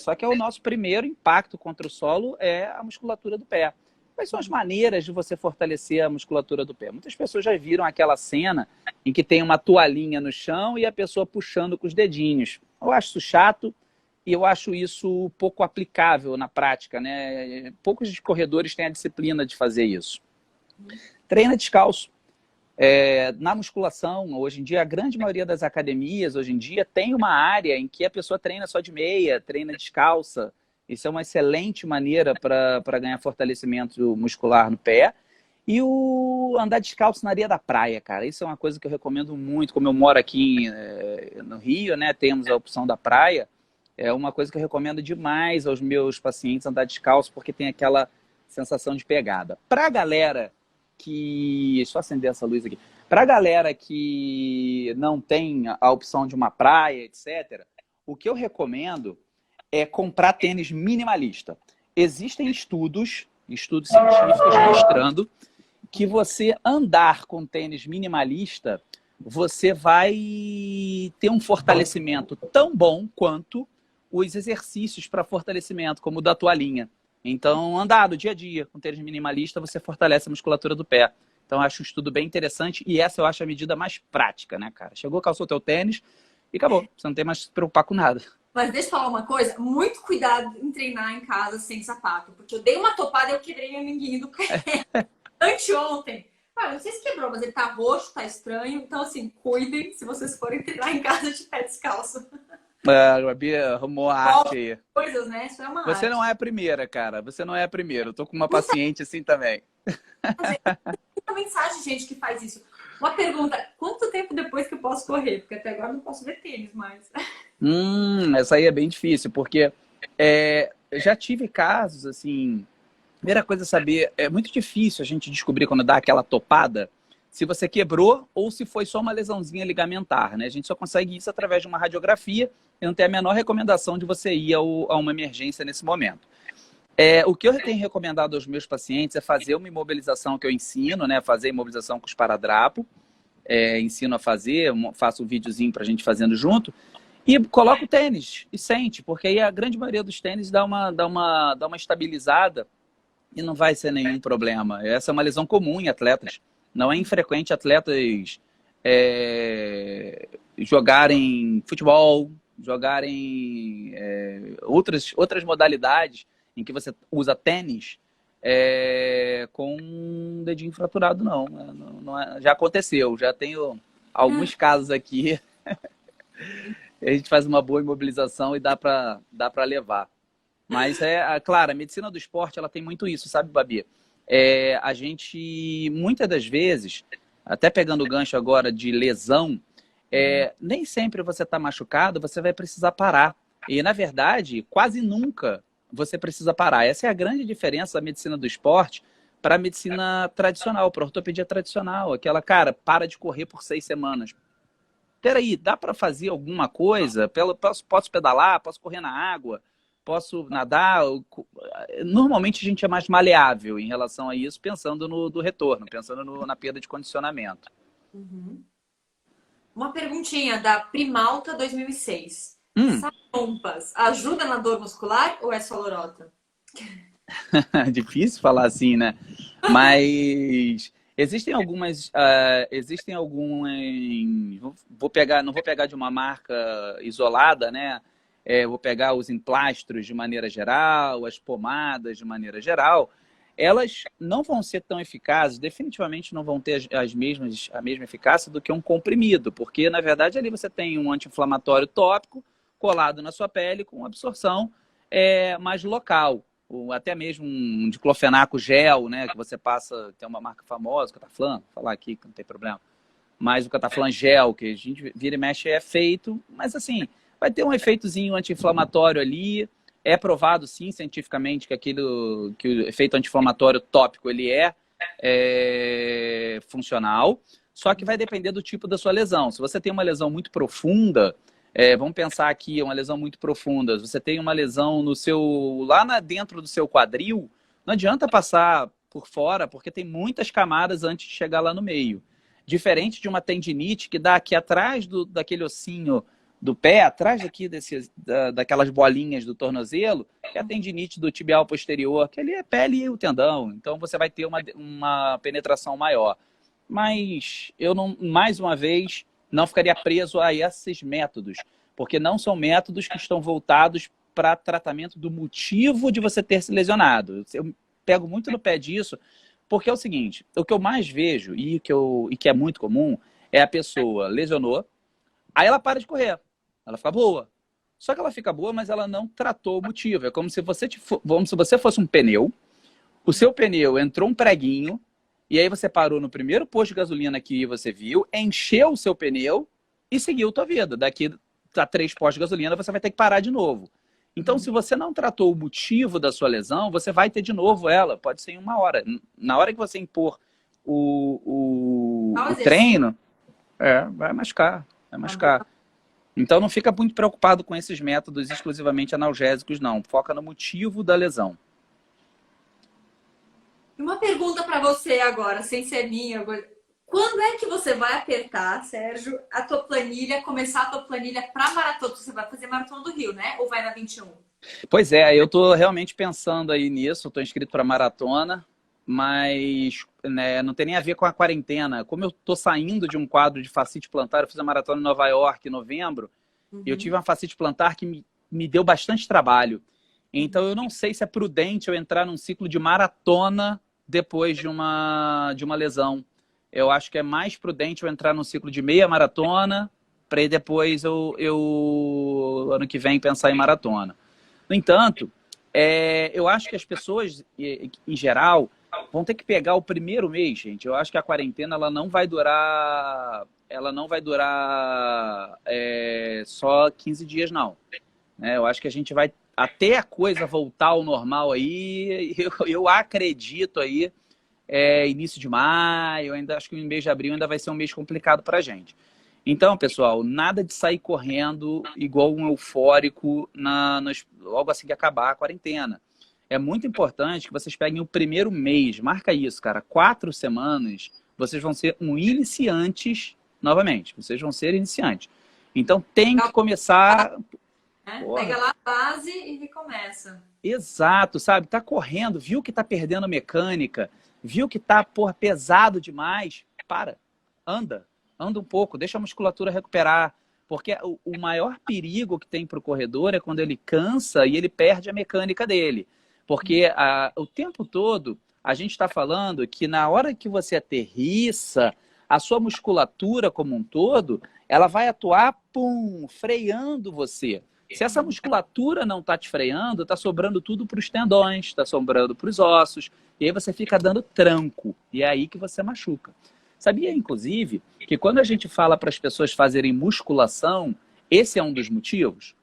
só que é o nosso primeiro impacto contra o solo é a musculatura do pé. Quais são as maneiras de você fortalecer a musculatura do pé? Muitas pessoas já viram aquela cena em que tem uma toalhinha no chão e a pessoa puxando com os dedinhos. Eu acho isso chato e eu acho isso pouco aplicável na prática, né? Poucos corredores têm a disciplina de fazer isso. Treina descalço. Na musculação, hoje em dia, a grande maioria das academias, hoje em dia, tem uma área em que a pessoa treina só de meia, treina descalça. Isso é uma excelente maneira para ganhar fortalecimento muscular no pé. E o andar descalço na areia da praia, cara. Isso é uma coisa que eu recomendo muito. Como eu moro aqui no Rio, né? Temos a opção da praia. É uma coisa que eu recomendo demais aos meus pacientes andar descalço, porque tem aquela sensação de pegada. Para a galera que... Deixa eu acender essa luz aqui. Para a galera que não tem a opção de uma praia, etc., o que eu recomendo é comprar tênis minimalista. Existem estudos científicos mostrando que você andar com tênis minimalista, você vai ter um fortalecimento tão bom quanto os exercícios para fortalecimento, como o da toalhinha. Então, andar do dia a dia com tênis minimalista, você fortalece a musculatura do pé. Então, eu acho um estudo bem interessante e essa eu acho a medida mais prática, né, cara? Chegou, calçou teu tênis e acabou. Você não tem mais que se preocupar com nada. Mas deixa eu falar uma coisa, muito cuidado em treinar em casa sem sapato, porque eu dei uma topada e eu quebrei meu minguinho do pé anteontem. Não sei se quebrou, mas ele tá roxo, tá estranho. Então, assim, cuidem se vocês forem treinar em casa de pé descalço. A Gabi arrumou a arte aí. Coisas, né? Isso é uma Você arte. não é a primeira, cara. Você não é a primeira. Eu tô com uma paciente assim também. Muita mensagem, gente, que faz isso. Uma pergunta, quanto tempo depois que eu posso correr? Porque até agora eu não posso ver tênis mais. Essa aí é bem difícil, porque eu já tive casos, assim... Primeira coisa a saber, é muito difícil a gente descobrir quando dá aquela topada, se você quebrou ou se foi só uma lesãozinha ligamentar, né? A gente só consegue isso através de uma radiografia e não tem a menor recomendação de você ir a uma emergência nesse momento. O que eu tenho recomendado aos meus pacientes é fazer uma imobilização que eu ensino, né? Fazer imobilização com esparadrapo. Ensino a fazer, faço um videozinho pra gente fazendo junto. E coloca o tênis e sente, porque aí a grande maioria dos tênis dá uma estabilizada e não vai ser nenhum problema. Essa é uma lesão comum em atletas. Não é infrequente atletas jogarem futebol, jogarem outras modalidades em que você usa tênis com um dedinho fraturado, não. Já aconteceu, já tenho alguns casos aqui. A gente faz uma boa imobilização e dá para levar. Mas, claro, a medicina do esporte ela tem muito isso, sabe, Babi? A gente, muitas das vezes, até pegando o gancho agora de lesão, nem sempre você está machucado, você vai precisar parar. E, na verdade, quase nunca você precisa parar. Essa é a grande diferença da medicina do esporte para a medicina tradicional, para a ortopedia tradicional. Aquela, cara, para de correr por 6 semanas. Peraí, dá para fazer alguma coisa? Posso pedalar? Posso correr na água? Posso nadar? Normalmente a gente é mais maleável em relação a isso, pensando no retorno, pensando na perda de condicionamento. Uhum. Uma perguntinha da Primalta 2006. Samompas ajuda na dor muscular ou é só lorota? Difícil falar assim, né? Mas existem algumas... não vou pegar de uma marca isolada, né? Vou pegar os emplastros de maneira geral, as pomadas de maneira geral. elas não vão ser tão eficazes, definitivamente não vão ter a mesma eficácia do que um comprimido, porque, na verdade, ali você tem um anti-inflamatório tópico colado na sua pele com absorção mais local, ou até mesmo um diclofenaco gel, né, que você passa, tem uma marca famosa, Cataflan, vou falar aqui que não tem problema, mas o Cataflan gel, que a gente vira e mexe é feito, mas assim, vai ter um efeitozinho anti-inflamatório ali. É provado, sim, cientificamente, que o efeito anti-inflamatório tópico ele é funcional, só que vai depender do tipo da sua lesão. Se você tem uma lesão muito profunda, vamos pensar aqui, uma lesão muito profunda, você tem uma lesão dentro do seu quadril, não adianta passar por fora, porque tem muitas camadas antes de chegar lá no meio. Diferente de uma tendinite que dá aqui atrás daquele ossinho do pé, atrás aqui daquelas bolinhas do tornozelo, que é a tendinite do tibial posterior, que ali é pele e o tendão. Então você vai ter uma penetração maior. Mas eu não, mais uma vez, não ficaria preso a esses métodos, porque não são métodos que estão voltados para tratamento do motivo de você ter se lesionado. Eu pego muito no pé disso, porque é o seguinte, o que eu mais vejo e que é muito comum é a pessoa lesionou, aí ela para de correr. Ela fica boa. Só que ela fica boa, mas ela não tratou o motivo. É como se você fosse um pneu, o seu pneu entrou um preguinho, e aí você parou no primeiro posto de gasolina que você viu, encheu o seu pneu e seguiu a tua vida. Daqui a 3 postos de gasolina, você vai ter que parar de novo. Então, se você não tratou o motivo da sua lesão, você vai ter de novo ela. Pode ser em 1 hora. Na hora que você impor o treino, vai machucar. Vai machucar. Então, não fica muito preocupado com esses métodos exclusivamente analgésicos, não. Foca no motivo da lesão. Uma pergunta para você agora, sem ser minha. Quando é que você vai apertar, Sérgio, a tua planilha, começar a tua planilha para maratona? Você vai fazer maratona do Rio, né? Ou vai na 21? Pois é, eu tô realmente pensando aí nisso. Eu tô inscrito para maratona, mas né, não tem nem a ver com a quarentena. Como eu tô saindo de um quadro de fascite plantar, eu fiz a maratona em Nova York em novembro, e eu tive uma fascite plantar que me deu bastante trabalho. Então eu não sei se é prudente eu entrar num ciclo de maratona depois de uma lesão. Eu acho que é mais prudente eu entrar num ciclo de meia maratona para aí depois ano que vem, pensar em maratona. No entanto, eu acho que as pessoas, em geral, vão ter que pegar o primeiro mês, gente. Eu acho que a quarentena ela não vai durar só 15 dias, não. Eu acho que a gente vai, até a coisa voltar ao normal aí, eu acredito aí, início de maio, ainda acho que o mês de abril ainda vai ser um mês complicado para a gente. Então, pessoal, nada de sair correndo igual um eufórico logo assim que acabar a quarentena. É muito importante que vocês peguem o primeiro mês, marca isso, cara, 4 semanas, vocês vão ser iniciantes novamente, vocês vão ser iniciantes. Então, tem que começar... Pega lá a base e recomeça. Exato, sabe? Tá correndo, viu que tá perdendo mecânica, viu que tá, pesado demais, anda um pouco, deixa a musculatura recuperar, porque o maior perigo que tem para o corredor é quando ele cansa e ele perde a mecânica dele, porque o tempo todo a gente está falando que na hora que você aterrissa, a sua musculatura como um todo, ela vai atuar, freando você. Se essa musculatura não está te freando, está sobrando tudo para os tendões, está sobrando para os ossos, e aí você fica dando tranco, e é aí que você machuca. Sabia, inclusive, que quando a gente fala para as pessoas fazerem musculação, esse é um dos motivos?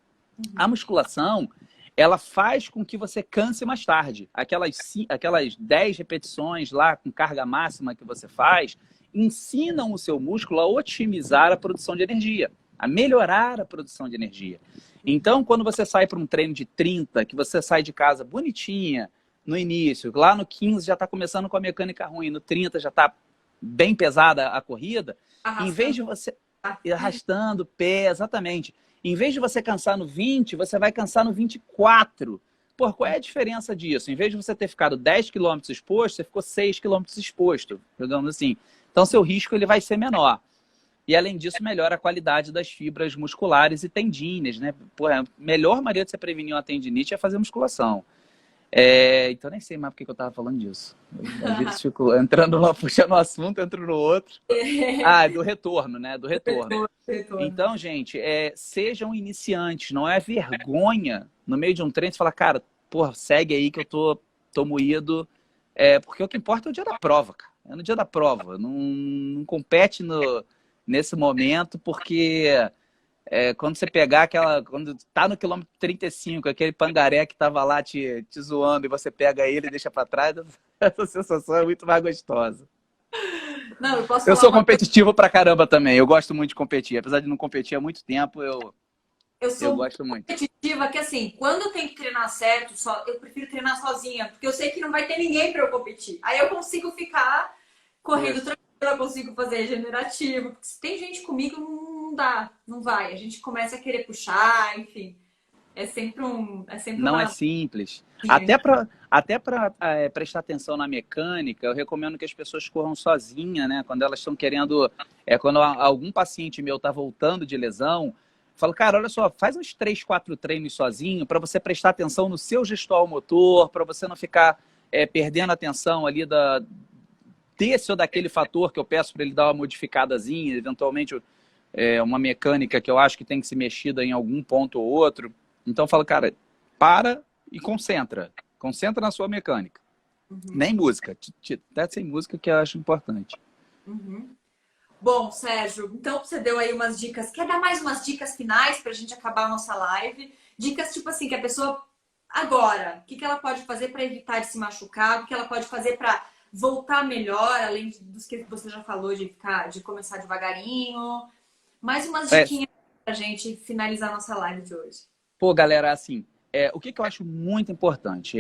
A musculação, ela faz com que você canse mais tarde. Aquelas 10 repetições lá com carga máxima que você faz, ensinam o seu músculo a otimizar a produção de energia, a melhorar a produção de energia. Então, quando você sai para um treino de 30, que você sai de casa bonitinha no início, lá no 15 já está começando com a mecânica ruim, no 30 já está bem pesada a corrida, em vez de você... Arrastando o pé, exatamente. Em vez de você cansar no 20, você vai cansar no 24. Qual é a diferença disso? Em vez de você ter ficado 10 km exposto, você ficou 6 km exposto, digamos assim. Então, seu risco ele vai ser menor. E, além disso, melhora a qualidade das fibras musculares e tendíneas, né? A melhor maneira de você prevenir uma tendinite é fazer musculação. Então nem sei mais por que eu tava falando disso. Às vezes fico entrando lá, puxando o assunto, entro no outro. Ah, do retorno, né? Do retorno. Retorno. Então, gente, sejam iniciantes, não é vergonha no meio de um treino você falar, cara, porra, segue aí que eu tô moído. Porque o que importa é o dia da prova, cara. É no dia da prova. Não compete nesse momento, porque quando você pegar quando tá no quilômetro 35, aquele pangaré que tava lá te zoando e você pega ele e deixa pra trás, essa sensação é muito mais gostosa. Não, eu posso Eu falar sou uma coisa. competitivo pra caramba também. Eu gosto muito de competir. Apesar de não competir há muito tempo, Eu eu sou gosto muito. competitiva que, assim, quando eu tenho que treinar certo, eu prefiro treinar sozinha, porque eu sei que não vai ter ninguém para eu competir. Aí eu consigo ficar correndo Isso. tranquila, eu consigo fazer regenerativo, porque se tem gente comigo, não dá, não vai. A gente começa a querer puxar, enfim. É sempre Não é uma. simples. Até para prestar atenção na mecânica, eu recomendo que as pessoas corram sozinhas, né? Quando elas estão querendo. Quando algum paciente meu está voltando de lesão, eu falo, cara, olha só, faz uns 3, 4 treinos sozinho para você prestar atenção no seu gestual motor, para você não ficar perdendo atenção ali desse ou daquele fator que eu peço para ele dar uma modificadazinha, eventualmente uma mecânica que eu acho que tem que ser mexida em algum ponto ou outro. Então eu falo, cara, para e concentra. Concentra na sua mecânica. Uhum, Nem música. Até sem música que eu acho importante. uhum. Bom, Sérgio, então você deu aí umas dicas. Quer dar mais umas dicas finais para a gente acabar a nossa live? Dicas tipo assim, que a pessoa agora, o que ela pode fazer para evitar de se machucar? O que ela pode fazer para voltar melhor, além dos que você já falou de começar devagarinho? Mais umas É, diquinhas para a gente finalizar a nossa live de hoje. Pô, galera, assim, o que eu acho muito importante?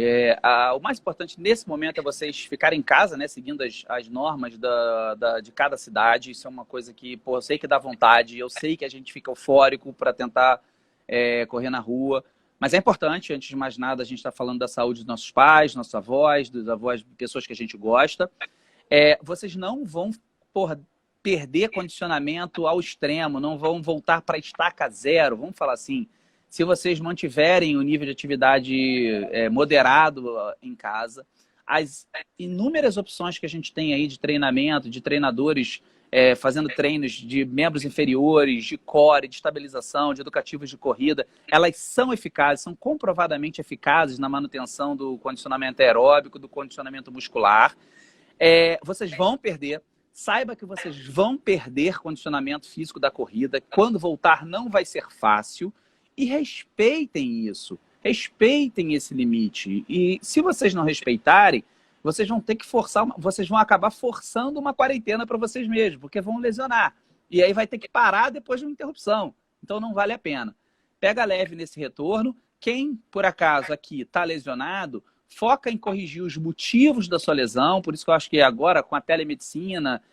O mais importante nesse momento é vocês ficarem em casa, né? Seguindo as normas de cada cidade. Isso é uma coisa que, pô, eu sei que dá vontade, eu sei que a gente fica eufórico para tentar correr na rua. Mas é importante, antes de mais nada, a gente está falando da saúde dos nossos pais, nossos avós, dos avós de pessoas que a gente gosta. Vocês não vão, porra, perder condicionamento ao extremo, não vão voltar para estaca zero, vamos falar assim. Se vocês mantiverem o nível de atividade moderado em casa, as inúmeras opções que a gente tem aí de treinamento, de treinadores fazendo treinos de membros inferiores, de core, de estabilização, de educativos de corrida, elas são eficazes, são comprovadamente eficazes na manutenção do condicionamento aeróbico, do condicionamento muscular. Vocês vão perder. Saiba que vocês vão perder condicionamento físico da corrida. Quando voltar, não vai ser fácil. E respeitem isso. Respeitem esse limite. E se vocês não respeitarem, vocês vão ter que forçar, vocês vão acabar forçando uma quarentena para vocês mesmos, porque vão lesionar. E aí vai ter que parar depois de uma interrupção. Então não vale a pena. Pega leve nesse retorno. Quem, por acaso, aqui está lesionado, foca em corrigir os motivos da sua lesão. Por isso que eu acho que agora, com a telemedicina,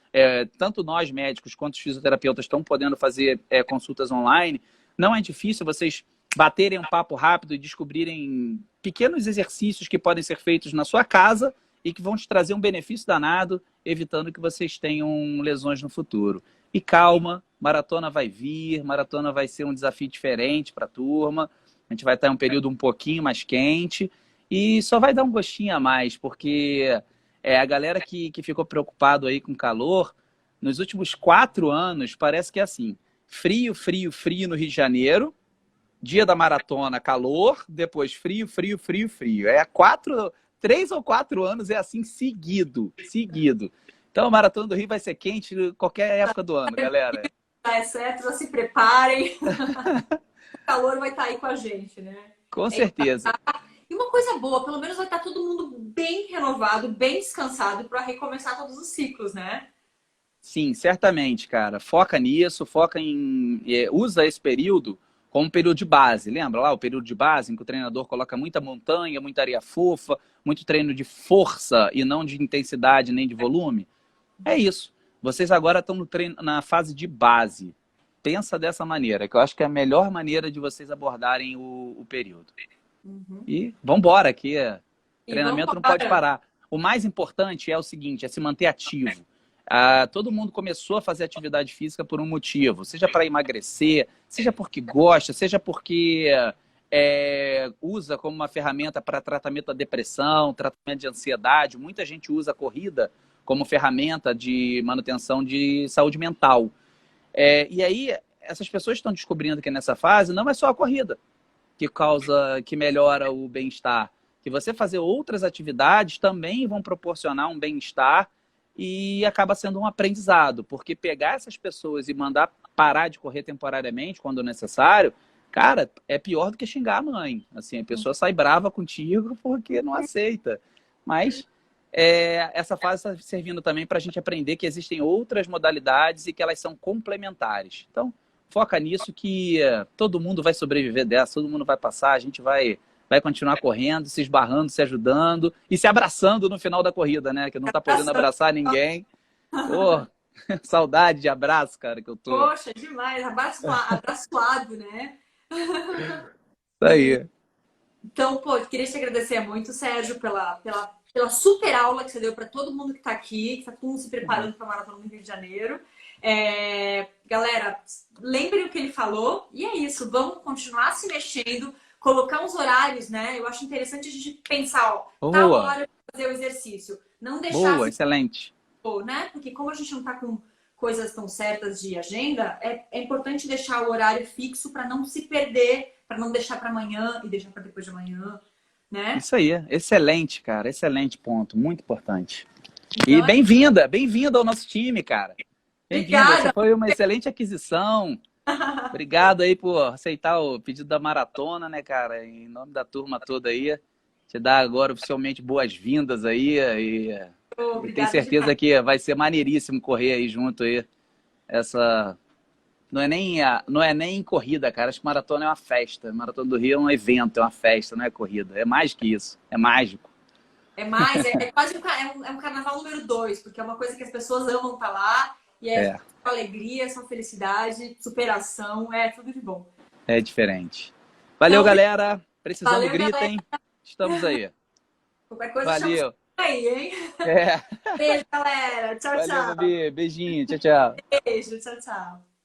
tanto nós médicos quanto os fisioterapeutas estão podendo fazer consultas online. Não é difícil vocês baterem um papo rápido e descobrirem pequenos exercícios que podem ser feitos na sua casa e que vão te trazer um benefício danado, evitando que vocês tenham lesões no futuro. E calma, maratona vai vir, maratona vai ser um desafio diferente para a turma. A gente vai estar em um período um pouquinho mais quente e só vai dar um gostinho a mais, porque a galera que ficou preocupado aí com calor, nos últimos 4 anos, parece que é assim. Frio, frio, frio no Rio de Janeiro. Dia da maratona, calor. Depois frio, frio, frio, frio. 3 ou 4 anos é assim seguido. Seguido. Então a maratona do Rio vai ser quente qualquer época do ano, galera. Tá certo, já se preparem. O calor vai estar aí com a gente, né? Com certeza. E uma coisa boa, pelo menos vai estar todo mundo bem renovado, bem descansado para recomeçar todos os ciclos, né? Sim, certamente, cara. Foca nisso, foca em... usa esse período como um período de base. Lembra lá o período de base em que o treinador coloca muita montanha, muita areia fofa, muito treino de força e não de intensidade nem de volume? É isso. Vocês agora estão na fase de base. Pensa dessa maneira, que eu acho que é a melhor maneira de vocês abordarem o período. Uhum. E vambora, que E treinamento não vambora. pode parar. O mais importante é o seguinte, é se manter ativo. Todo mundo começou a fazer atividade física por um motivo, seja para emagrecer, seja porque gosta, seja porque usa como uma ferramenta para tratamento da depressão, tratamento de ansiedade. Muita gente usa a corrida como ferramenta de manutenção de saúde mental. E aí, essas pessoas estão descobrindo que nessa fase não é só a corrida que melhora o bem-estar, que você fazer outras atividades também vão proporcionar um bem-estar e acaba sendo um aprendizado, porque pegar essas pessoas e mandar parar de correr temporariamente quando necessário, cara, é pior do que xingar a mãe. Assim, a pessoa sai brava contigo porque não aceita. Mas essa fase está servindo também para a gente aprender que existem outras modalidades e que elas são complementares. Então, foca nisso que todo mundo vai sobreviver dessa, todo mundo vai passar, a gente vai continuar correndo, se esbarrando, se ajudando e se abraçando no final da corrida, né? Que não tá podendo abraçar ninguém. Pô, saudade de abraço, cara, que eu tô. Poxa, demais. Abraçoado, né? Isso aí. Então, pô, queria te agradecer muito, Sérgio, pela super aula que você deu para todo mundo que está aqui, que está todo mundo se preparando para a Maratona do Rio de Janeiro. Galera, lembrem o que ele falou e é isso, vamos continuar se mexendo, colocar uns horários, né? Eu acho interessante a gente pensar, ó, tal hora para fazer o exercício. Não deixar Boa, excelente. Né? Porque como a gente não está com coisas tão certas de agenda, é importante deixar o horário fixo para não se perder, para não deixar para amanhã e deixar para depois de amanhã, né? Isso aí, excelente, cara, excelente ponto, muito importante. Então, E bem-vinda ao nosso time, cara. Bem-vinda, essa foi uma excelente aquisição. Obrigado aí por aceitar o pedido da maratona, né, cara? Em nome da turma toda aí, te dar agora oficialmente boas-vindas aí e tenho certeza que vai ser maneiríssimo correr aí junto aí. Essa não é nem corrida, cara. Acho que maratona é uma festa. Maratona do Rio é um evento, é uma festa, não é corrida. É mais que isso, é mágico. É quase um carnaval número 2, porque é uma coisa que as pessoas amam estar lá e é alegria, só felicidade, superação, é tudo de bom. É diferente. Valeu, galera. Precisando, gritem. Estamos aí. Qualquer coisa, valeu. Aí, hein? Beijo, galera. Tchau, valeu, tchau. Babi. Beijinho. Tchau, tchau. Beijo, tchau, tchau.